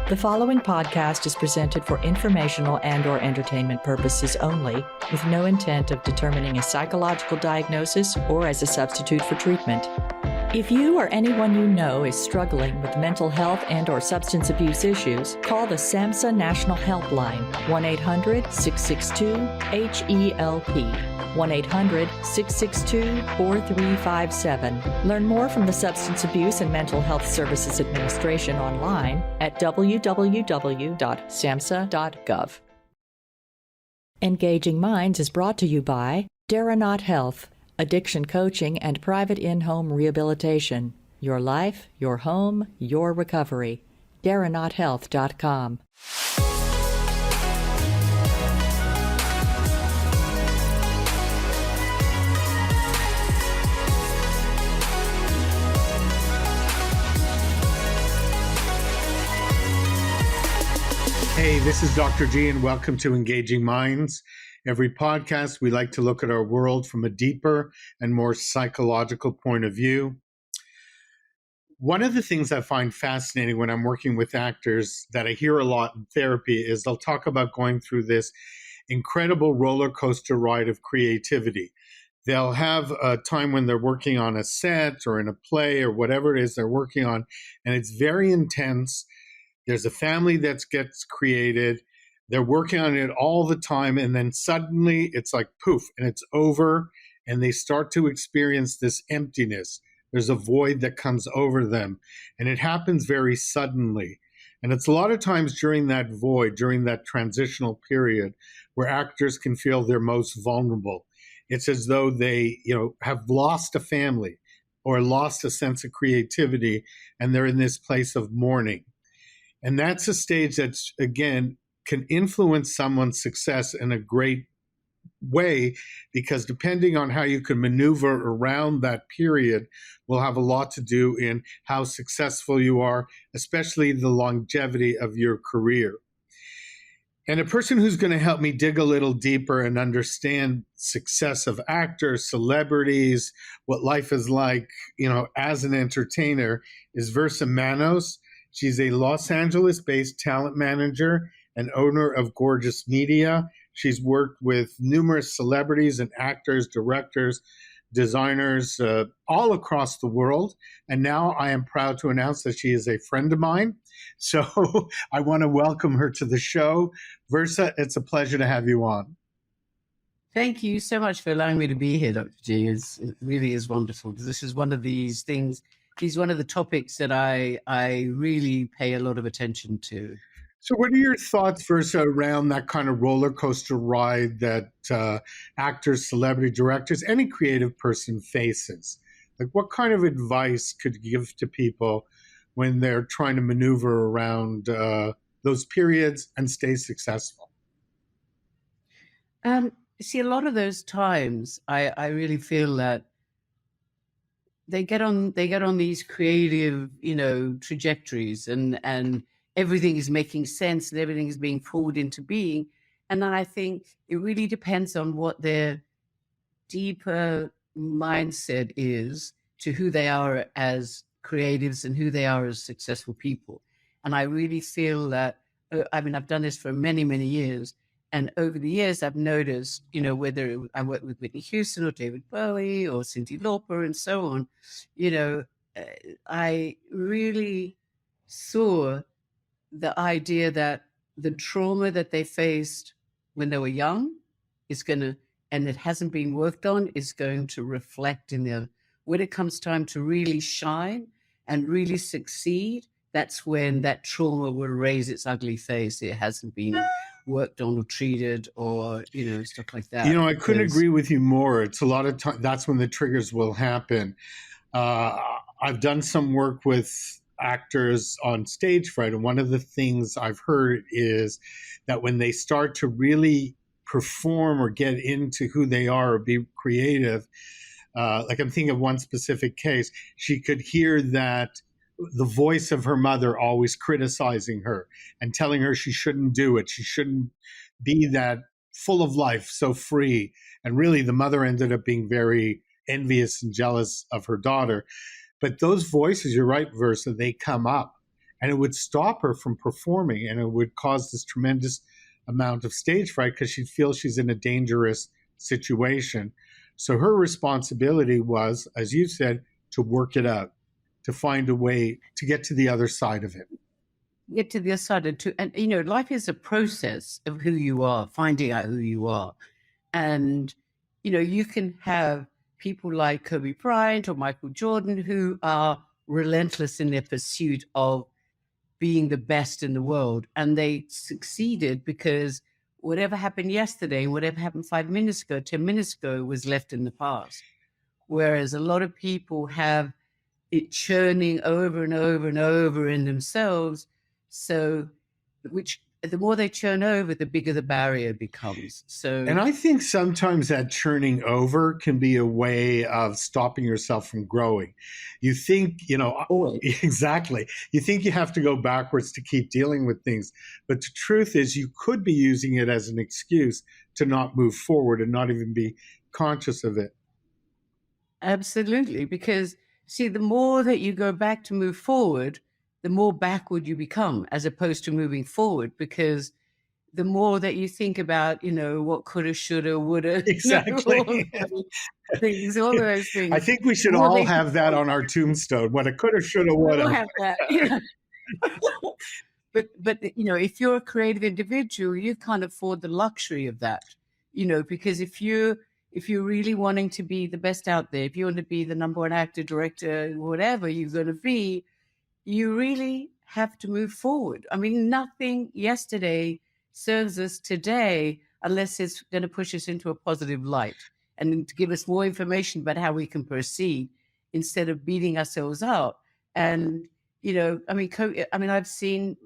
The following podcast is presented for informational and/or entertainment purposes only, with no intent of determining a psychological diagnosis or as a substitute for treatment. If you or anyone you know is struggling with mental health and/or substance abuse issues, call the SAMHSA National Helpline, 1-800-662-HELP, 1-800-662-4357. Learn more from the Substance Abuse and Mental Health Services Administration online at www.samhsa.gov. Engaging Minds is brought to you by Daranaut Health, addiction coaching and private in-home rehabilitation. Your life, your home, your recovery. Daranauthealth.com. Hey, this is Dr. G, and welcome to Engaging Minds. Every podcast, we like to look at our world from a deeper and more psychological point of view. One of the things I find fascinating when I'm working with actors that I hear a lot in therapy is they'll talk about going through this incredible roller coaster ride of creativity. They'll have a time when they're working on a set or in a play or whatever it is they're working on, and it's very intense. There's a family that gets created. They're working on it all the time, and then suddenly it's like poof, and it's over, and they start to experience this emptiness. There's a void that comes over them, and it happens very suddenly. And it's a lot of times during that void, during that transitional period, where actors can feel their most vulnerable. It's as though they, have lost a family or lost a sense of creativity, and they're in this place of mourning. And that's a stage that's, again, can influence someone's success in a great way, because depending on how you can maneuver around that period will have a lot to do in how successful you are, especially the longevity of your career. And a person who's going to help me dig a little deeper and understand success of actors, celebrities, what life is like, as an entertainer is Versa Manos. She's a Los Angeles-based talent manager and owner of Gorgeous Media. She's worked with numerous celebrities and actors, directors, designers, all across the world. And now I am proud to announce that she is a friend of mine. So I want to welcome her to the show. Versa, it's a pleasure to have you on. Thank you so much for allowing me to be here, Dr. G. It really is wonderful, because this is one of these things, he's one of the topics that I really pay a lot of attention to. So what are your thoughts, Versa, around that kind of roller coaster ride that actors, celebrity directors, any creative person faces? Like, what kind of advice could you give to people when they're trying to maneuver around those periods and stay successful? See, a lot of those times, I really feel that they get on these creative, trajectories, and everything is making sense and everything is being pulled into being. And then I think it really depends on what their deeper mindset is to who they are as creatives and who they are as successful people. And I really feel that, I've done this for many, many years. And over the years, I've noticed, whether I worked with Whitney Houston or David Bowie or Cyndi Lauper and so on, I really saw the idea that the trauma that they faced when they were young and it hasn't been worked on, is going to reflect in when it comes time to really shine and really succeed. That's when that trauma will raise its ugly face. It hasn't been worked on or treated or, stuff like that. I couldn't agree with you more. It's a lot of time. That's when the triggers will happen. I've done some work with actors on stage fright, and one of the things I've heard is that when they start to really perform or get into who they are or be creative, like I'm thinking of one specific case, she could hear that the voice of her mother always criticizing her and telling her she shouldn't do it. She shouldn't be that full of life, so free. And really the mother ended up being very envious and jealous of her daughter. But those voices, you're right, Versa, they come up. and it would stop her from performing, and it would cause this tremendous amount of stage fright because she'd feel she's in a dangerous situation. So her responsibility was, as you said, to work it out, to find a way to get to the other side of it. Get to the other side and life is a process of who you are, finding out who you are. And, you can have people like Kobe Bryant or Michael Jordan who are relentless in their pursuit of being the best in the world. And they succeeded because whatever happened yesterday, whatever happened 5 minutes ago, 10 minutes ago was left in the past. Whereas a lot of people have it churning over and over and over in themselves. So, which the more they churn over, the bigger the barrier becomes. So, and I think sometimes that churning over can be a way of stopping yourself from growing. You think, exactly. You think you have to go backwards to keep dealing with things. But the truth is you could be using it as an excuse to not move forward and not even be conscious of it. Absolutely. Because see, the more that you go back to move forward, the more backward you become as opposed to moving forward, because the more that you think about, what coulda, shoulda, woulda, exactly. all those things. I think we should all have that on our tombstone. What a coulda, shoulda, woulda. We'll have that. But if you're a creative individual, you can't afford the luxury of that. Because if you're really wanting to be the best out there, if you want to be the number one actor, director, whatever you're going to be, you really have to move forward. I mean, nothing yesterday serves us today unless it's going to push us into a positive light and to give us more information about how we can proceed instead of beating ourselves up. And, I've seen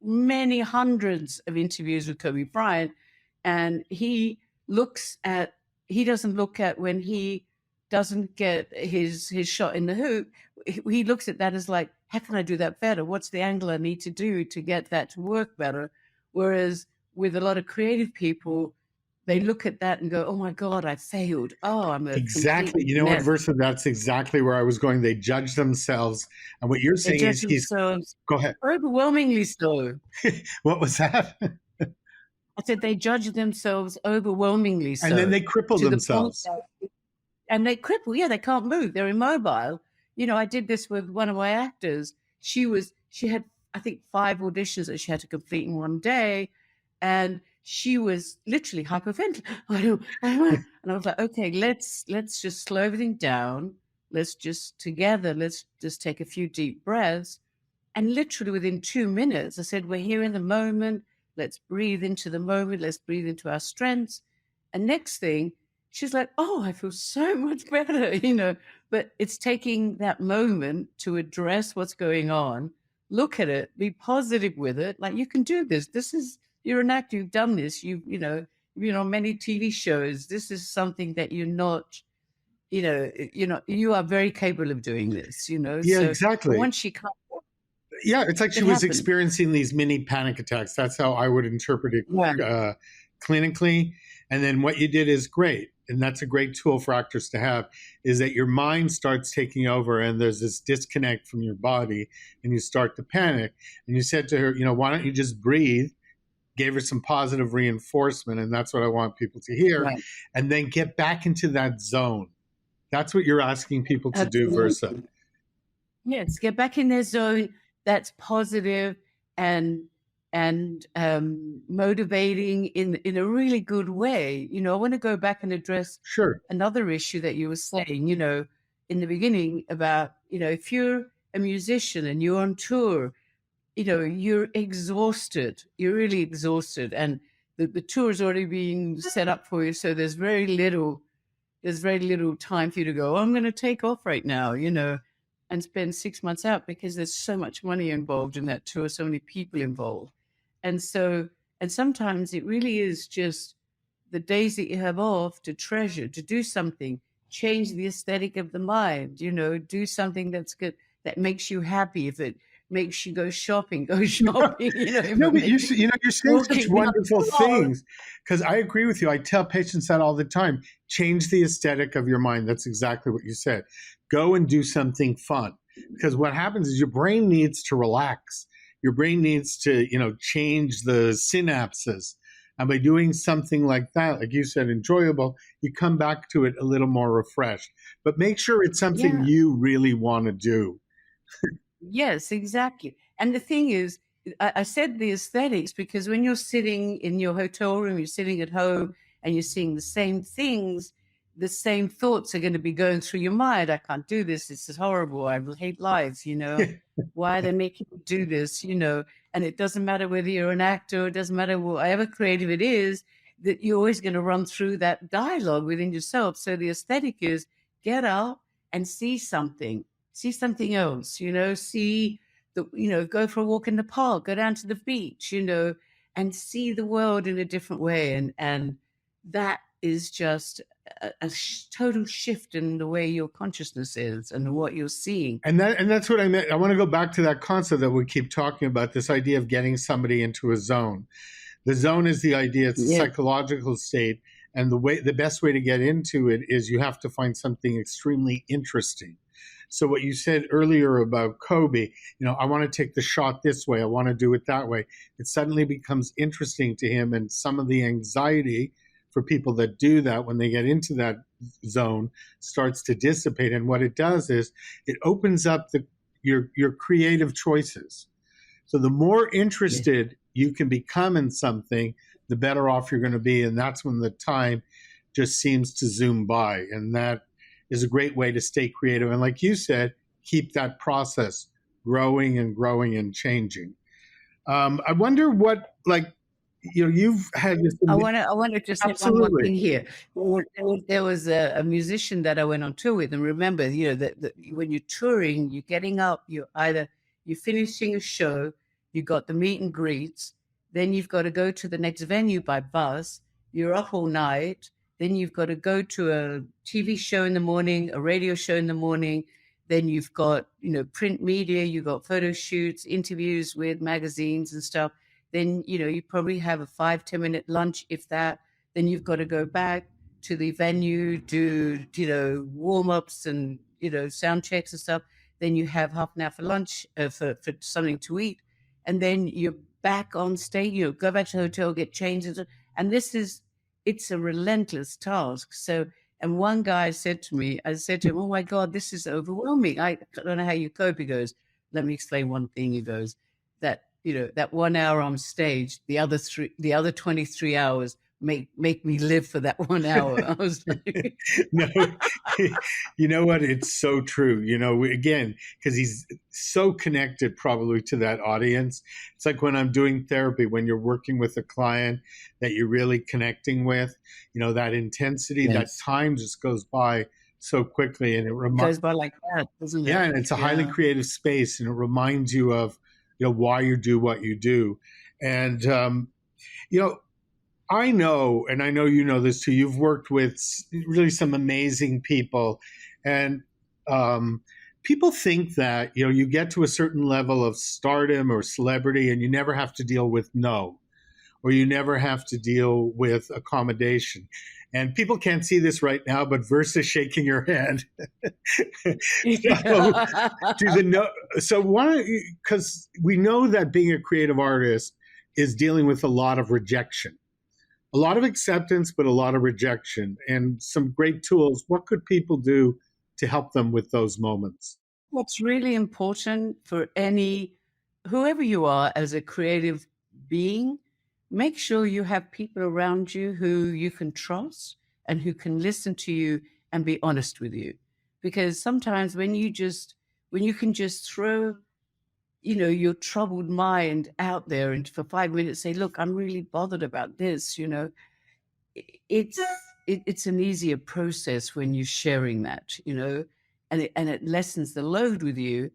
many hundreds of interviews with Kobe Bryant, and he doesn't look at when he doesn't get his shot in the hoop. He looks at that as like, how can I do that better? What's the angle I need to do to get that to work better? Whereas with a lot of creative people, they look at that and go, oh my God, I failed. Oh, I'm exactly. You know what, Versa? That's exactly where I was going. They judge themselves. And what you're saying is go ahead. Overwhelmingly so. What was that? I said they judge themselves overwhelmingly so. And then they cripple themselves. And they cripple. Yeah, they can't move. They're immobile. I did this with one of my actors. She had, I think, 5 auditions that she had to complete in one day. And she was literally hyperventilating. And I was like, okay, let's just slow everything down. Let's just take a few deep breaths. And literally within 2 minutes, I said, we're here in the moment. Let's breathe into the moment. Let's breathe into our strengths. And next thing, she's like, oh, I feel so much better, But it's taking that moment to address what's going on, look at it, be positive with it. Like, you can do this. You're an actor. You've done this. You've been on many TV shows. This is something that you're not, you are very capable of doing this, Yeah, So exactly. once she comes. Yeah, it's like she was experiencing these mini panic attacks. That's how I would interpret it clinically. And then what you did is great. And that's a great tool for actors to have, is that your mind starts taking over and there's this disconnect from your body and you start to panic. And you said to her, why don't you just breathe? Gave her some positive reinforcement. And that's what I want people to hear. Right. And then get back into that zone. That's what you're asking people to do, Versa. Yes, get back in their zone. That's positive and motivating in a really good way. I want to go back and address another issue that you were saying, in the beginning about, if you're a musician and you're on tour, you're exhausted. You're really exhausted. And the tour is already being set up for you. So there's very little time for you to go, I'm going to take off right now, and spend 6 months out, because there's so much money involved in that tour, so many people involved. And sometimes it really is just the days that you have off to treasure, to do something, change the aesthetic of the mind, do something that's good, that makes you happy. If it makes you go shopping, go shopping. No, but you're saying such wonderful things, because I agree with you. I tell patients that all the time. Change the aesthetic of your mind. That's exactly what you said. Go and do something fun. because what happens is your brain needs to relax. Your brain needs to, change the synapses. And by doing something like that, like you said, enjoyable, you come back to it a little more refreshed. But make sure it's something Yeah. you really want to do. Yes, exactly. And the thing is, I said the aesthetics because when you're sitting in your hotel room, you're sitting at home and you're seeing the same things, the same thoughts are going to be going through your mind. I can't do this. This is horrible. I will hate life. Why are they making me do this? And it doesn't matter whether you're an actor, it doesn't matter whatever creative it is, that you're always going to run through that dialogue within yourself. So the aesthetic is get out and see something else, go for a walk in the park, go down to the beach, and see the world in a different way. And that is just a total shift in the way your consciousness is and what you're seeing. And that's what I meant. I want to go back to that concept that we keep talking about, this idea of getting somebody into a zone. The zone is the idea, it's a psychological state. And the best way to get into it is you have to find something extremely interesting. So what you said earlier about Kobe, I want to take the shot this way, I want to do it that way. It suddenly becomes interesting to him, and some of the anxiety for people that do that when they get into that zone starts to dissipate. And what it does is it opens up your creative choices. So the more interested you can become in something, the better off you're going to be. And that's when the time just seems to zoom by. And that is a great way to stay creative. And like you said, keep that process growing and changing. I wonder what, you've had this. I want to just hit one more thing here. There was a musician that I went on tour with, and remember, that when you're touring, you're getting up, you're finishing a show, you got the meet and greets, then you've got to go to the next venue by bus, you're up all night, then you've got to go to a TV show in the morning, a radio show in the morning, then you've got, print media, you've got photo shoots, interviews with magazines and stuff. Then, you probably have a 5-10 minute lunch, if that. Then you've got to go back to the venue, do, warm-ups and, sound checks and stuff. Then you have half an hour for lunch, for something to eat. And then you're back on stage, go back to the hotel, get changed. And it's a relentless task. So, and one guy said to me, I said to him, oh my God, this is overwhelming. I don't know how you cope. He goes, let me explain one thing. He goes, that 1 hour on stage, the other 23 hours make me live for that 1 hour. I was like, no, you know what? It's so true. Again, because he's so connected probably to that audience. It's like when I'm doing therapy, when you're working with a client that you're really connecting with, that intensity, that time just goes by so quickly, and it goes by like that, doesn't it? Yeah, and it's a highly creative space, and it reminds you of why you do what you do. And I know, and I know you know this too, you've worked with really some amazing people, and people think that you get to a certain level of stardom or celebrity and you never have to deal with no, or you never have to deal with accommodation. And people can't see this right now, but Versa's shaking her head. Because we know that being a creative artist is dealing with a lot of rejection, a lot of acceptance, but a lot of rejection, and some great tools. What could people do to help them with those moments? What's really important for whoever you are as a creative being, make sure you have people around you who you can trust and who can listen to you and be honest with you. Because sometimes when you can just throw, your troubled mind out there and for 5 minutes say, look, I'm really bothered about this, it's an easier process when you're sharing that, and it lessens the load with you.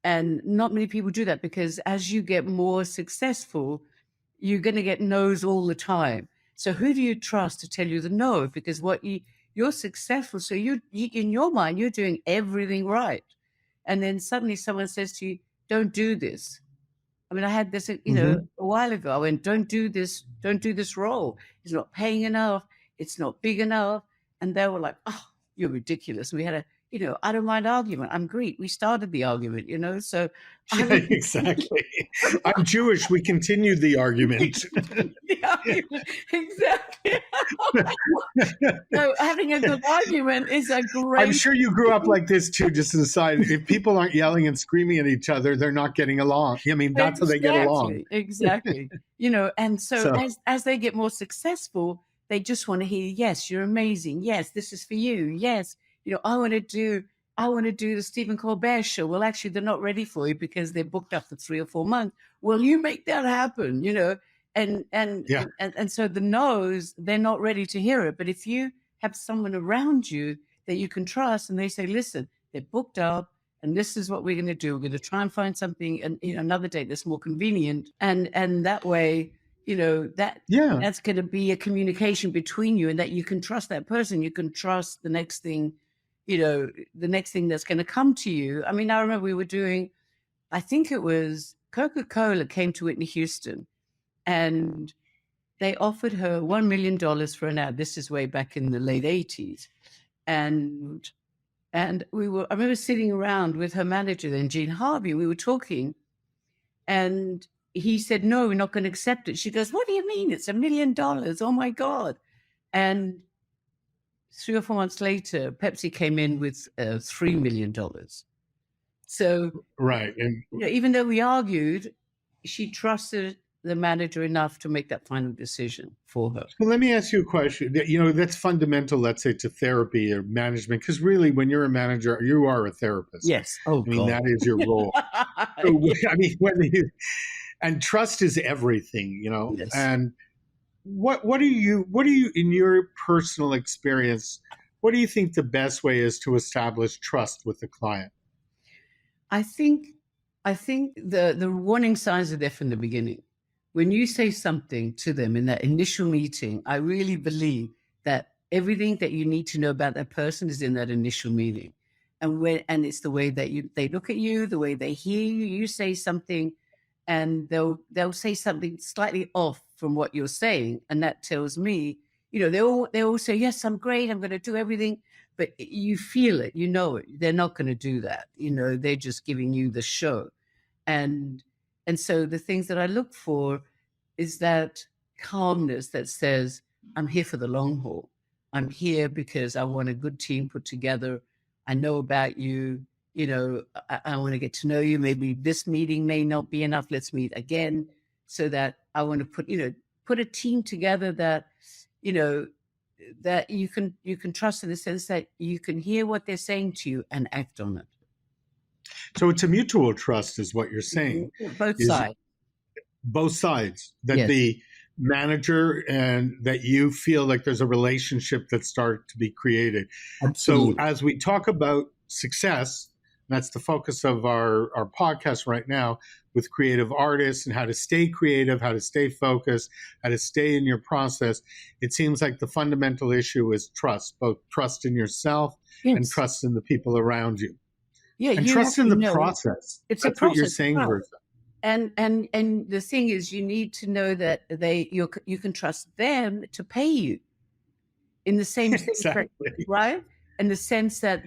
And not many people do that, because as you get more successful, you're going to get no's all the time. So who do you trust to tell you the no? Because you're successful. So you in your mind, you're doing everything right. And then suddenly someone says to you, don't do this. I mean, I had this, a while ago. I went, don't do this role. It's not paying enough. It's not big enough. And they were like, oh, you're ridiculous. And we had a I don't mind argument. I'm Greek. We started the argument, so I Yeah, would exactly. I'm Jewish. We continued the argument. the argument. Exactly. So having a good argument is a I'm great. sure you grew up like this too, just as a side. If people aren't yelling and screaming at each other, they're not getting along. I mean, that's how they get along. Exactly. And so So, as they get more successful, they just want to hear, yes, you're amazing. Yes, this is for you. Yes, I want to do the Stephen Colbert show. Well, actually, they're not ready for it because they're booked up for 3 or 4 months. Well, you make that happen, and and yeah. and so the no's, they're not ready to hear it. But if you have someone around you that you can trust, and they say, listen, they're booked up, and this is what we're going to do. We're going to try and find something, and another date that's more convenient, and that way, Yeah. that's going to be a communication between you, and that you can trust that person. You can trust the next thing, that's going to come to you. I mean, I remember we were doing, I think it was Coca-Cola came to Whitney Houston, and they offered her $1 million for an ad. This is way back in the late 80s. And I remember sitting around with her manager then, Gene Harvey, we were talking, and he said, no, we're not going to accept it. She goes, what do you mean? It's $1 million. Oh my God. And 3 or 4 months later, Pepsi came in with $3 million. So, Right. And even though we argued, she trusted the manager enough to make that final decision for her. well, let me ask you a question. That's fundamental, let's say, to therapy or management, because really, when you're a manager, you are a therapist. Yes. Oh, I mean, God. that is your role. So, I mean, and trust is everything, Yes. And what do you, in your personal experience, what do you think the best way is to establish trust with the client? I think the warning signs are there from the beginning. When you say something to them in that initial meeting, I really believe that everything that you need to know about that person is in that initial meeting. And it's the way that they look at you, the way they hear you. You say something, and they'll say something slightly off from what you're saying, and that tells me, they all say, yes, I'm great, I'm going to do everything, but you feel it, it. They're not going to do that. They're just giving you the show, and so the things that I look for is that calmness that says, I'm here for the long haul. I'm here because I want a good team put together. I know about you. I want to get to know you. Maybe this meeting may not be enough. Let's meet again, so that I want to put a team together that, that you can trust, in the sense that you can hear what they're saying to you and act on it. So it's a mutual trust, is what you're saying. Both sides. Both sides, that Yes. the manager and that you feel like there's a relationship that started to be created. Absolutely. So as we talk about success, that's the focus of our podcast right now, with creative artists and how to stay creative, how to stay focused, how to stay in your process. It seems like the fundamental issue is trust, both trust in yourself and Yes. trust in the people around you. Yeah, And you trust have in to the know. process. It's a That's what you're process, saying, right. Versa. And the thing is, you need to know that you can trust them to pay you in the same sense, Exactly. right? In the sense that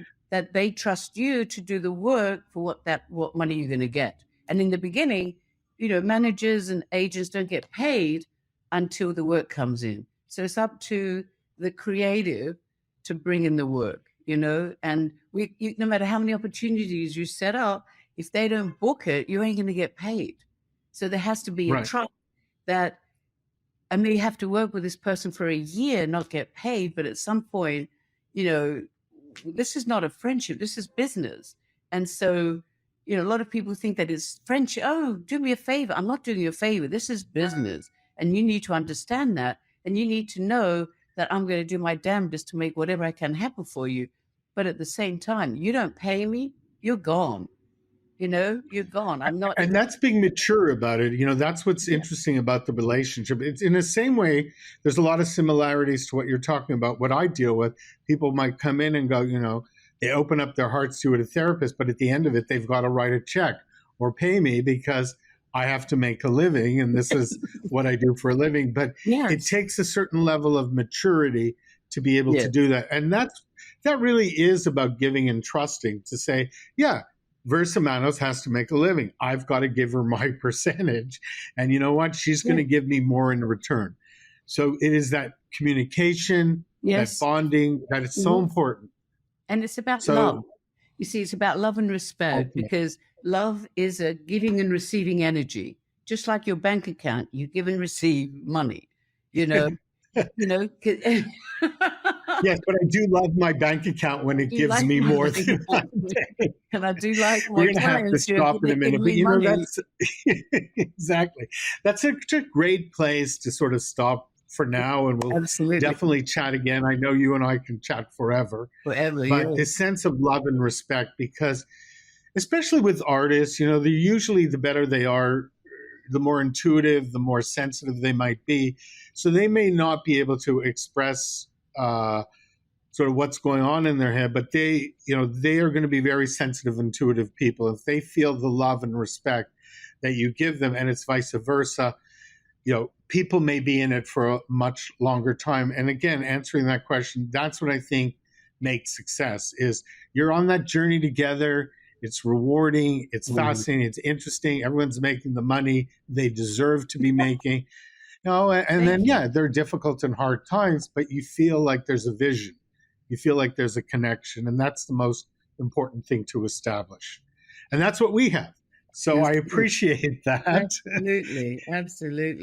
they trust you to do the work for what money you're going to get. And in the beginning, managers and agents don't get paid until the work comes in. So it's up to the creative to bring in the work, and no matter how many opportunities you set up, if they don't book it, you ain't going to get paid. So there has to be a Right. trust that I may have to work with this person for a year, not get paid, but at some point, this is not a friendship, this is business. And so, a lot of people think that it's friendship. Oh, do me a favor. I'm not doing you a favor. This is business. And you need to understand that. And you need to know that I'm going to do my damnedest to make whatever I can happen for you. But at the same time, you don't pay me, you're gone. You're gone. I'm not. And that's being mature about it. That's what's interesting about the relationship. It's in the same way, there's a lot of similarities to what you're talking about. What I deal with, people might come in and go, they open up their hearts to a therapist, but at the end of it, they've got to write a check or pay me because I have to make a living. And this is what I do for a living. But Yes. it takes a certain level of maturity to be able Yes. to do that. And that really is about giving and trusting to say, yeah, Versa Manos has to make a living. I've got to give her my percentage. And you know what? She's going to give me more in return. So it is that communication, that bonding, that is so important. And it's about love. You see, it's about love and respect, because love is a giving and receiving energy. Just like your bank account, you give and receive money, you know. Yes, but I do love my bank account when it gives me more than I'm taking. And I do like my We're going to have to stop in a minute, but that's exactly. That's a great place to sort of stop for now, and we'll definitely chat again. I know you and I can chat forever. But this sense of love and respect, because especially with artists, they're usually, the better they are, the more intuitive, the more sensitive they might be. So they may not be able to express sort of what's going on in their head, but they are going to be very sensitive, intuitive people. If they feel the love and respect that you give them, and it's vice versa, people may be in it for a much longer time. And again, answering that question, that's what I think makes success, is you're on that journey together. It's rewarding. It's fascinating. It's interesting. Everyone's making the money they deserve to be making. And then, they're difficult and hard times, but you feel like there's a vision. You feel like there's a connection. And that's the most important thing to establish. And that's what we have. So I appreciate that. Absolutely.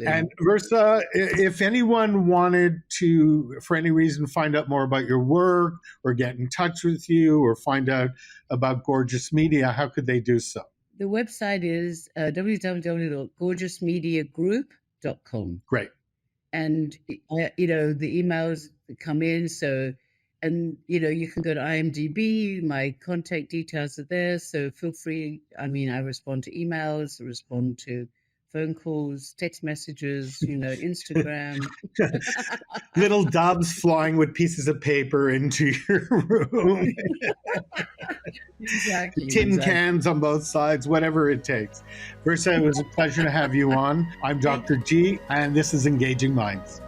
And Versa, if anyone wanted to, for any reason, find out more about your work or get in touch with you or find out about Gorgeous Media, how could they do so? The website is www.gorgeousmediagroup.com. Great. And, the emails come in. So, and, you can go to IMDb. My contact details are there. So feel free. I respond to emails, respond to phone calls, text messages, Instagram. Little doves flying with pieces of paper into your room. Tin cans on both sides, whatever it takes. Versa, it was a pleasure to have you on. I'm Dr. G, and this is Engaging Minds.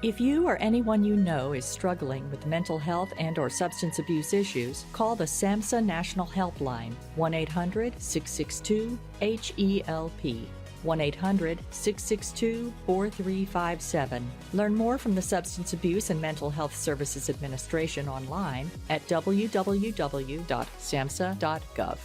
If you or anyone you know is struggling with mental health and/or substance abuse issues, call the SAMHSA National Helpline, 1-800-662-HELP, 1-800-662-4357. Learn more from the Substance Abuse and Mental Health Services Administration online at www.samhsa.gov.